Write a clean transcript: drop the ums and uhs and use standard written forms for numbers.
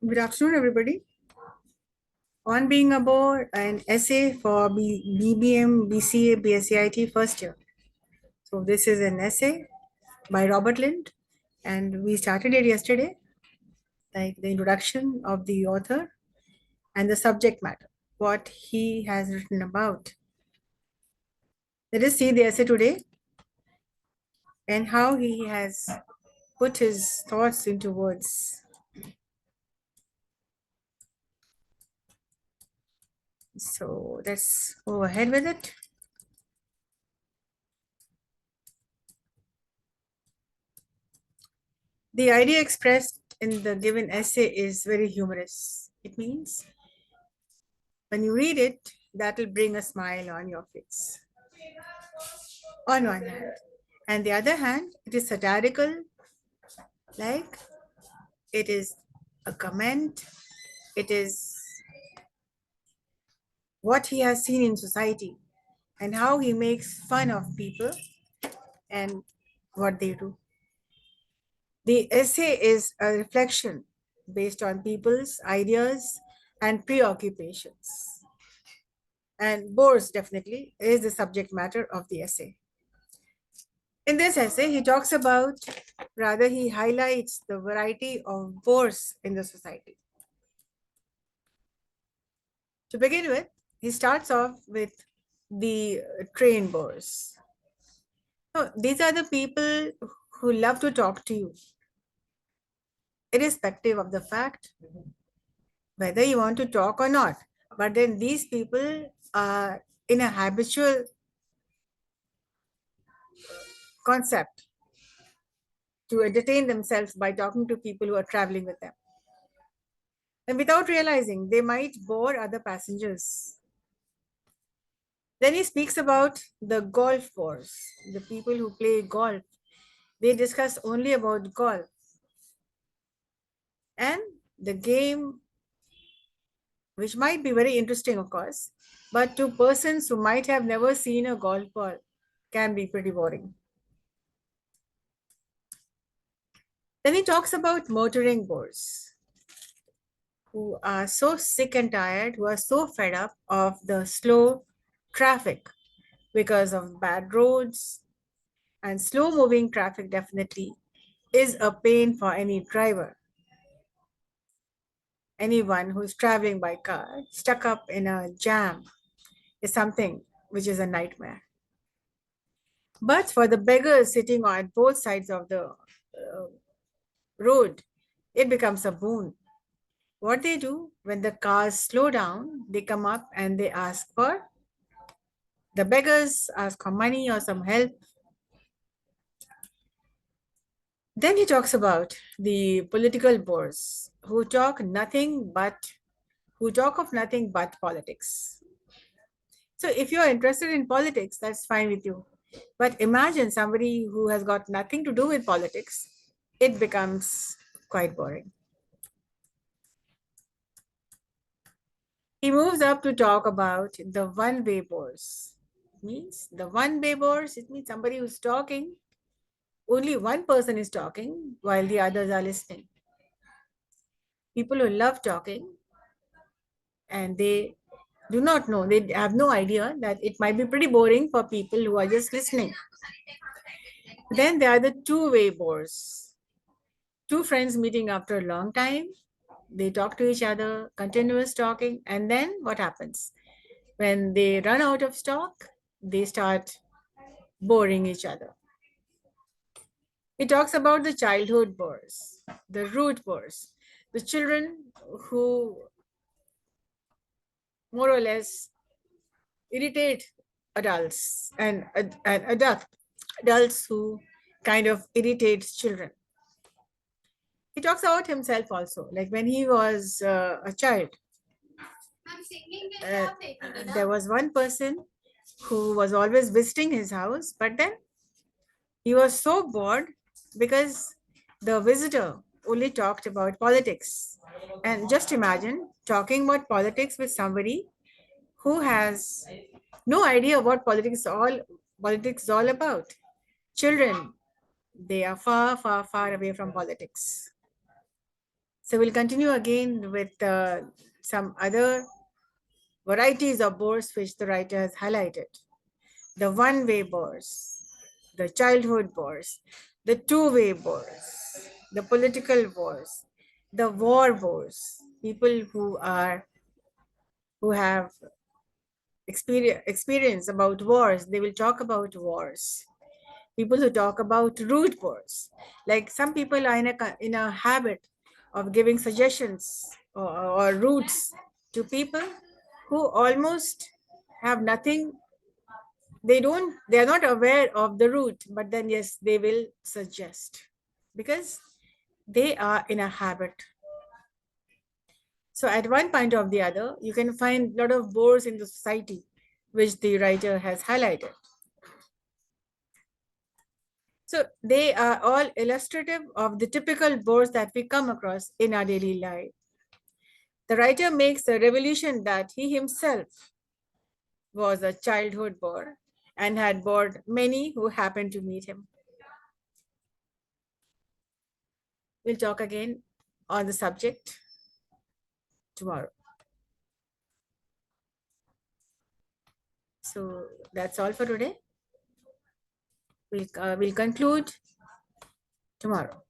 Good afternoon, everybody. On being aboard an essay for BBM, BCA, BSc-IT first year. So this is an essay by Robert Lynd, and we started it yesterday, like the introduction of the author and the subject matter, what he has written about. Let us see the essay today and how he has put his thoughts into words. So let's go ahead with it. The idea expressed in the given essay is very humorous. It means when you read it, that will bring a smile on your face, on one hand. And the other hand, it is satirical, like it is a comment, it is what he has seen in society and how he makes fun of people and what they do. The essay is a reflection based on people's ideas and preoccupations. And bores definitely is the subject matter of the essay. In this essay, he talks about, rather, he highlights the variety of bores in the society. To begin with, he starts off with the train bores. So these are the people who love to talk to you, irrespective of the fact whether you want to talk or not. But then these people are in a habitual concept to entertain themselves by talking to people who are traveling with them. And without realizing, they might bore other passengers. Then he speaks about the golf bores, the people who play golf. They discuss only about golf. And the game, which might be very interesting, of course, but to persons who might have never seen a golf ball, can be pretty boring. Then he talks about motoring bores, who are so sick and tired, who are so fed up of the slow traffic because of bad roads, and slow moving traffic definitely is a pain for any driver. Anyone who's traveling by car, stuck up in a jam, is something which is a nightmare. But for the beggars sitting on both sides of the road, it becomes a boon. What they do when the cars slow down, they come up and they ask for, the beggars ask for money or some help. Then he talks about the political bores who talk of nothing but politics. So if you're interested in politics, that's fine with you. But imagine somebody who has got nothing to do with politics, it becomes quite boring. He moves up to talk about the one-way bores. It means the one-way bores, it means somebody who's talking, only one person is talking while the others are listening. People who love talking and they do not know, they have no idea that it might be pretty boring for people who are just listening. Then there are the two-way bores. Two friends meeting after a long time, they talk to each other, continuous talking, and then what happens? When they run out of stock, they start boring each other. He talks about the childhood bores, the root bores, the children who more or less irritate adults and adults who kind of irritate children. He talks about himself also, like when he was a child. Uh, there was one person who was always visiting his house, but then he was so bored because the visitor only talked about politics. And just imagine talking about politics with somebody who has no idea what politics is all about. Children, they are far, far, far away from politics. So we'll continue again with some other varieties of bores which the writer has highlighted. The one-way bores, the childhood bores, the two-way bores, the political bores, the war bores, people who have experience about wars, they will talk about wars. People who talk about root bores, like some people are in a habit of giving suggestions or routes to people who almost have nothing. They are not aware of the route, but then yes, they will suggest because they are in a habit. So at one point or the other, you can find a lot of bores in the society, which the writer has highlighted. So they are all illustrative of the typical bores that we come across in our daily life. The writer makes a revelation that he himself was a childhood bore and had bored many who happened to meet him. We'll talk again on the subject tomorrow. So that's all for today. We'll conclude tomorrow.